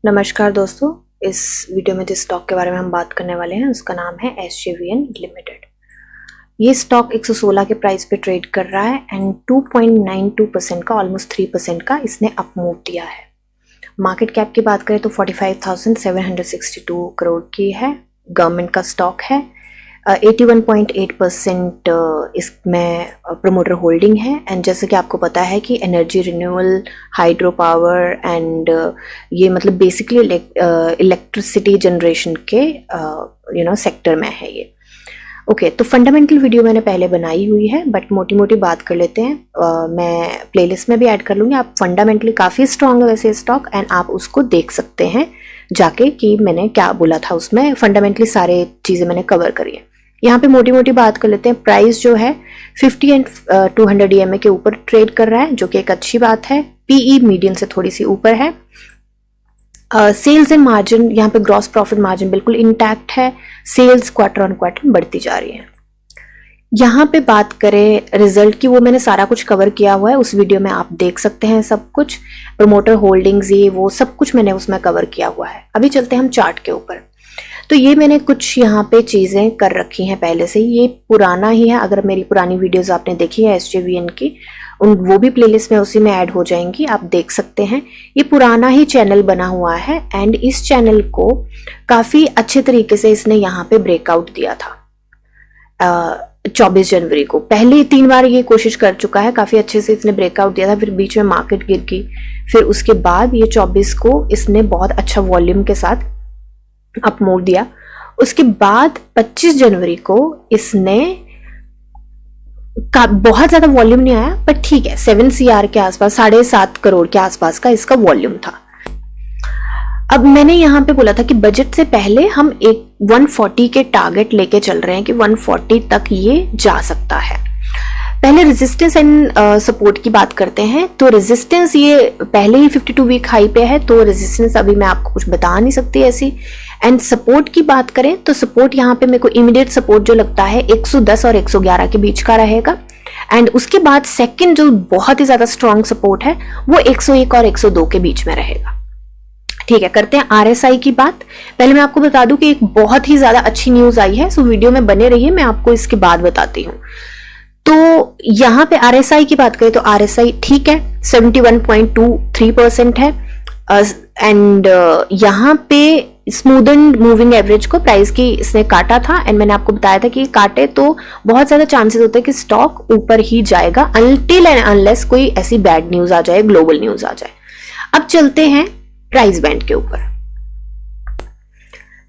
नमस्कार दोस्तों, इस वीडियो में जिस स्टॉक के बारे में हम बात करने वाले हैं उसका नाम है SJVN लिमिटेड। ये स्टॉक 116 के प्राइस पे ट्रेड कर रहा है एंड 2.92% का ऑलमोस्ट 3% का इसने अप मूव दिया है। मार्केट कैप की बात करें तो 45,762 करोड़ की है। गवर्नमेंट का स्टॉक है। 81.8% इसमें प्रोमोटर होल्डिंग है एंड जैसे कि आपको पता है कि energy renewal, hydro power and ये मतलब बेसिकली इलेक्ट्रिसिटी जनरेशन के सेक्टर में है ये। ओके, तो फंडामेंटल वीडियो मैंने पहले बनाई हुई है बट मोटी मोटी बात कर लेते हैं। मैं प्लेलिस्ट में भी ऐड कर लूँगी। आप फंडामेंटली काफ़ी स्ट्रांग है वैसे स्टॉक एंड आप उसको देख सकते हैं जाके कि मैंने क्या बोला था उसमें। फंडामेंटली सारे चीज़ें मैंने कवर करी है। यहाँ पे मोटी मोटी बात कर लेते हैं। प्राइस जो है 50 एंड 200 EMA के ऊपर ट्रेड कर रहा है जो कि एक अच्छी बात है। PE मीडियम से थोड़ी सी ऊपर है। सेल्स एंड मार्जिन, यहाँ पे ग्रॉस प्रॉफिट मार्जिन बिल्कुल इंटैक्ट है। सेल्स क्वार्टर ऑन क्वार्टर बढ़ती जा रही है। यहाँ पे बात करें रिजल्ट की, वो मैंने सारा कुछ कवर किया हुआ है उस वीडियो में, आप देख सकते हैं सब कुछ। प्रोमोटर होल्डिंग्स ये वो सब कुछ मैंने उसमें कवर किया हुआ है। अभी चलते हैं हम चार्ट के ऊपर। तो ये मैंने कुछ यहाँ पे चीज़ें कर रखी हैं पहले से। ये पुराना ही है, अगर मेरी पुरानी वीडियोस आपने देखी है SJVN की, वो भी प्लेलिस्ट में उसी में ऐड हो जाएंगी, आप देख सकते हैं। ये पुराना ही चैनल बना हुआ है एंड इस चैनल को काफ़ी अच्छे तरीके से इसने यहाँ पे ब्रेकआउट दिया था 24 जनवरी को। पहले 3 बार ये कोशिश कर चुका है, काफ़ी अच्छे से इसने ब्रेकआउट दिया था। फिर बीच में मार्केट गिर गई, फिर उसके बाद ये 24 को इसने बहुत अच्छा वॉल्यूम के साथ अप मूव दिया। उसके बाद 25 जनवरी को इसने बहुत ज्यादा वॉल्यूम नहीं आया बट ठीक है, 7 CR के आसपास, 7.5 करोड़ के आसपास का इसका वॉल्यूम था। अब मैंने यहाँ पे बोला था कि बजट से पहले हम एक 140 के टारगेट लेके चल रहे हैं कि 140 तक ये जा सकता है। पहले रेजिस्टेंस एंड सपोर्ट की बात करते हैं। तो रेजिस्टेंस ये पहले ही 52 वीक हाई पे है, तो रेजिस्टेंस अभी मैं आपको कुछ बता नहीं सकती ऐसी। एंड सपोर्ट की बात करें तो सपोर्ट यहाँ पे मेरे को इमीडिएट सपोर्ट जो लगता है 110 और 111 के बीच का रहेगा। एंड उसके बाद सेकंड जो बहुत ही ज्यादा स्ट्रॉन्ग सपोर्ट है वो 101 और 102 के बीच में रहेगा। ठीक है, करते हैं RSI की बात। पहले मैं आपको बता दूं कि एक बहुत ही ज्यादा अच्छी न्यूज आई है, सो वीडियो में बने रहिए, मैं आपको इसके बाद बताती हूँ। तो यहाँ पे RSI की बात करें तो RSI ठीक है, 71.23% है। एंड यहाँ पे स्मूथ एंड मूविंग एवरेज को प्राइस की इसने काटा था एंड मैंने आपको बताया था कि काटे तो बहुत ज्यादा चांसेस होते हैं कि स्टॉक ऊपर ही जाएगा अनटिल एंड अनलेस कोई ऐसी बैड न्यूज आ जाए, ग्लोबल न्यूज आ जाए। अब चलते हैं प्राइस बैंड के ऊपर।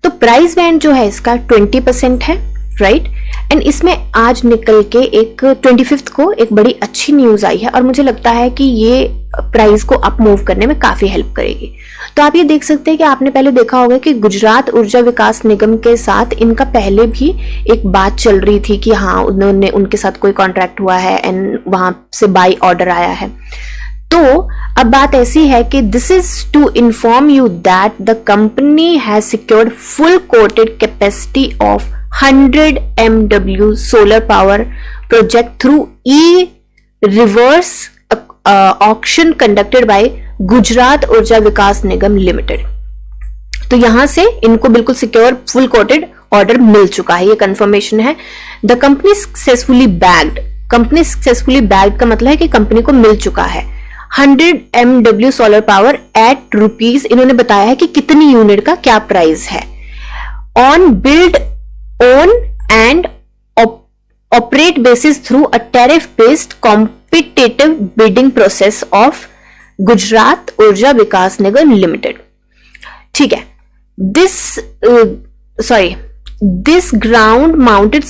तो प्राइस बैंड जो है इसका 20% है, राइट। एंड इसमें आज निकल के एक 25 को एक बड़ी अच्छी न्यूज आई है और मुझे लगता है कि ये प्राइस को अप मूव करने में काफी हेल्प करेगी। तो आप ये देख सकते हैं कि आपने पहले देखा होगा कि गुजरात ऊर्जा विकास निगम के साथ इनका पहले भी एक बात चल रही थी कि हाँ उन्होंने उनके साथ कोई कॉन्ट्रैक्ट हुआ है एंड वहां से बाई ऑर्डर आया है। तो अब बात ऐसी है कि this is to inform you that the company has secured full quoted capacity of 100 MW solar power project through e-reverse auction conducted by Gujarat ऊर्जा विकास निगम लिमिटेड। तो यहां से इनको बिल्कुल सिक्योर फुल कोटेड ऑर्डर मिल चुका है, ये कंफर्मेशन है। The company successfully bagged, company successfully bagged का मतलब है कि कंपनी को मिल चुका है 100 MW solar power at rupees, इन्होंने बताया है कि कितनी यूनिट का क्या प्राइस है, on build own and operate basis through a tariff-based competitive bidding process of Gujarat ऊर्जा विकास निगम लिमिटेड। ठीक है, this ground-mounted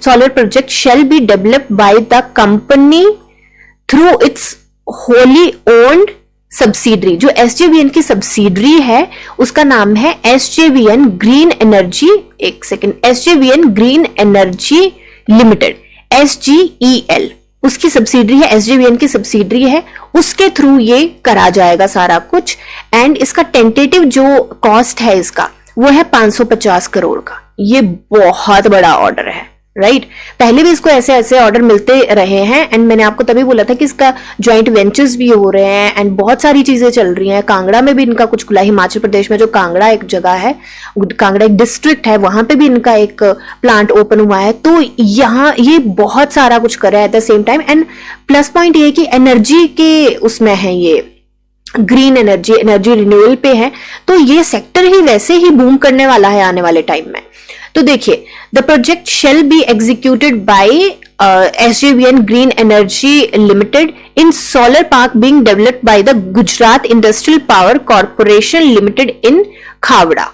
solar project shall be developed by the company through its wholly owned subsidiary. जो SJVN की subsidiary है उसका नाम है SJVN green energy, एक second, SJVN green energy limited, SGEL उसकी सब्सिडरी है, SJVN की सब्सिडरी है, उसके थ्रू ये करा जाएगा सारा कुछ। एंड इसका टेंटेटिव जो कॉस्ट है इसका वो है 550 करोड़ का। ये बहुत बड़ा ऑर्डर है, राइट पहले भी इसको ऐसे ऐसे ऑर्डर मिलते रहे हैं एंड मैंने आपको तभी बोला था कि इसका ज्वाइंट वेंचर्स भी हो रहे हैं एंड बहुत सारी चीजें चल रही हैं। कांगड़ा में भी इनका कुछ खुला, हिमाचल प्रदेश में जो कांगड़ा एक जगह है, कांगड़ा एक डिस्ट्रिक्ट है, वहां पे भी इनका एक प्लांट ओपन हुआ है। तो यहाँ ये बहुत सारा कुछ कर रहा है at the same time. And plus point ये कि एनर्जी के उसमें है, ये ग्रीन एनर्जी, एनर्जी रिन्यूएबल पे है, तो ये सेक्टर ही वैसे ही बूम करने वाला है आने वाले टाइम में। तो देखिए, the project shall be executed by SJVN green energy limited in solar park being developed by the Gujarat industrial power corporation limited in Khavda.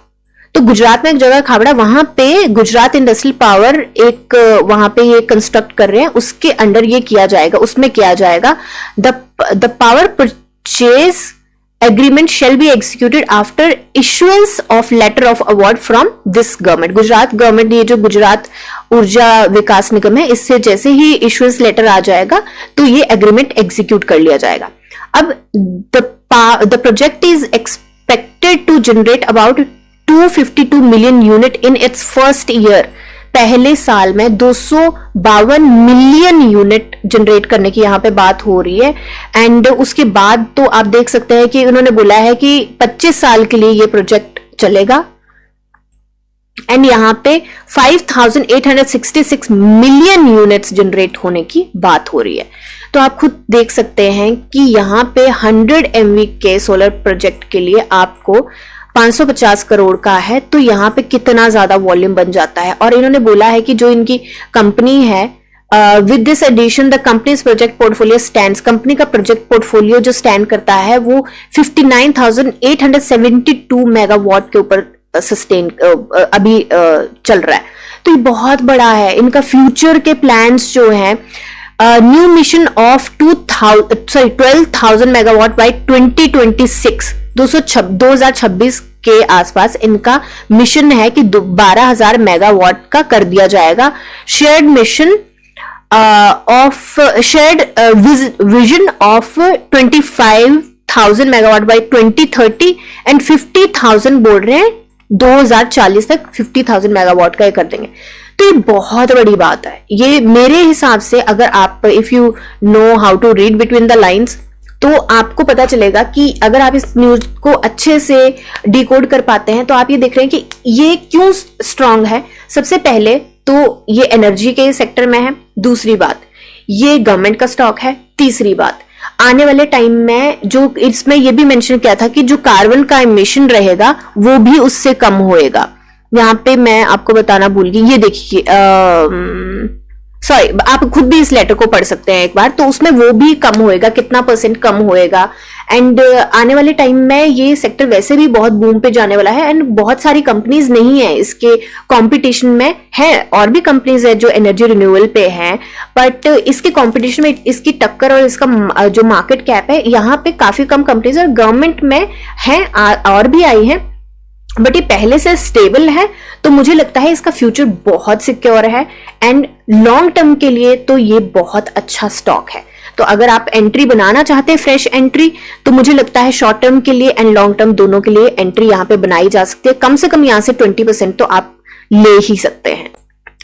तो गुजरात में एक जगह खावड़ा, वहां पे गुजरात इंडस्ट्रियल पावर एक वहां पे ये कंस्ट्रक्ट कर रहे हैं, उसके अंडर ये किया जाएगा, उसमें किया जाएगा। The power purchase agreement shall be executed after issuance of letter of award from this government। Gujarat government, ये जो गुजरात ऊर्जा विकास निगम है, इससे जैसे ही इश्यूएंस लेटर आ जाएगा तो ये एग्रीमेंट एग्जीक्यूट कर लिया जाएगा। अब the project is expected to generate about 252 million unit in its first year। पहले साल में 252 मिलियन यूनिट जनरेट करने की यहाँ पे बात हो रही है। एंड उसके बाद तो आप देख सकते हैं कि उन्होंने बोला है कि 25 साल के लिए ये प्रोजेक्ट चलेगा एंड यहाँ पे 5,866 मिलियन यूनिट्स जनरेट होने की बात हो रही है। तो आप खुद देख सकते हैं कि यहाँ पे 100 MV के सोलर प्रोजेक्ट के लिए आपको 550 करोड़ का है, तो यहाँ पे कितना ज्यादा वॉल्यूम बन जाता है। और इन्होंने बोला है कि जो इनकी कंपनी है, with this addition the company's project portfolio stands, company का प्रोजेक्ट पोर्टफोलियो जो स्टैंड करता है वो 59,872 मेगावाट के ऊपर सस्टेन अभी चल रहा है। तो ये बहुत बड़ा है। इनका फ्यूचर के प्लान्स जो है, new mission of 12,000 megawatt by 2026, 2026 के आसपास इनका मिशन है कि 12,000 मेगावाट का कर दिया जाएगा। Shared mission of vision of 25,000 megawatt by 2030 and 50,000 बोल रहे हैं 2040 तक 50,000 मेगावाट का ये कर देंगे। तो ये बहुत बड़ी बात है। ये मेरे हिसाब से, अगर आप if you know how to read between the lines, तो आपको पता चलेगा कि अगर आप इस न्यूज को अच्छे से डिकोड कर पाते हैं तो आप ये देख रहे हैं कि ये क्यों स्ट्रांग है। सबसे पहले तो ये एनर्जी के सेक्टर में है, दूसरी बात ये गवर्नमेंट का स्टॉक है, तीसरी बात आने वाले टाइम में जो इसमें ये भी मेंशन किया था कि जो कार्बन का एमिशन रहेगा वो भी उससे कम होएगा। यहाँ पे मैं आपको बताना भूल गई, ये देखिए, सॉरी, आप खुद भी इस लेटर को पढ़ सकते हैं एक बार, तो उसमें वो भी कम होएगा, कितना % कम होएगा। एंड आने वाले टाइम में ये सेक्टर वैसे भी बहुत बूम पे जाने वाला है एंड बहुत सारी कंपनीज नहीं है इसके कंपटीशन में, है और भी कंपनीज है जो एनर्जी रिन्यूएबल पे हैं, बट इसके कंपटीशन में इसकी टक्कर और इसका जो मार्केट कैप है, यहाँ पे काफी कम कंपनीज और गवर्नमेंट में है और भी आई है, बट ये पहले से स्टेबल है। तो मुझे लगता है इसका फ्यूचर बहुत सिक्योर है एंड लॉन्ग टर्म के लिए तो ये बहुत अच्छा स्टॉक है। तो अगर आप एंट्री बनाना चाहते हैं, फ्रेश एंट्री, तो मुझे लगता है शॉर्ट टर्म के लिए एंड लॉन्ग टर्म दोनों के लिए एंट्री यहाँ पे बनाई जा सकती है। कम से कम यहाँ से 20% तो आप ले ही सकते हैं।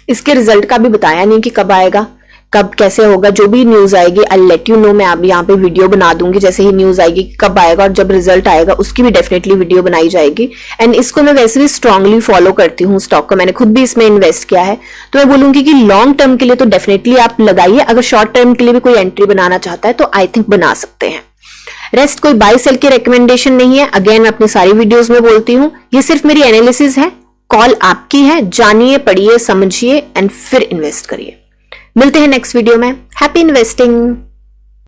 इसके रिजल्ट का भी बताया नहीं कि कब आएगा, कब कैसे होगा, जो भी न्यूज आएगी आई लेट यू नो। मैं अब यहाँ पे वीडियो बना दूंगी जैसे ही न्यूज आएगी कब आएगा, और जब रिजल्ट आएगा उसकी भी डेफिनेटली वीडियो बनाई जाएगी। एंड इसको मैं वैसे भी स्ट्रांगली फॉलो करती हूँ स्टॉक को, मैंने खुद भी इसमें इन्वेस्ट किया है, तो मैं बोलूंगी कि लॉन्ग टर्म के लिए तो डेफिनेटली आप लगाइए। अगर शॉर्ट टर्म के लिए भी कोई एंट्री बनाना चाहता है तो आई थिंक बना सकते हैं। रेस्ट कोई बाय सेल की रिकमेंडेशन नहीं है, अगेन मैं अपनी सारी वीडियोज में बोलती हूँ, ये सिर्फ मेरी एनालिसिस है, कॉल आपकी है, जानिए, पढ़िए, समझिए एंड फिर इन्वेस्ट करिए। मिलते हैं नेक्स्ट वीडियो में। Happy investing.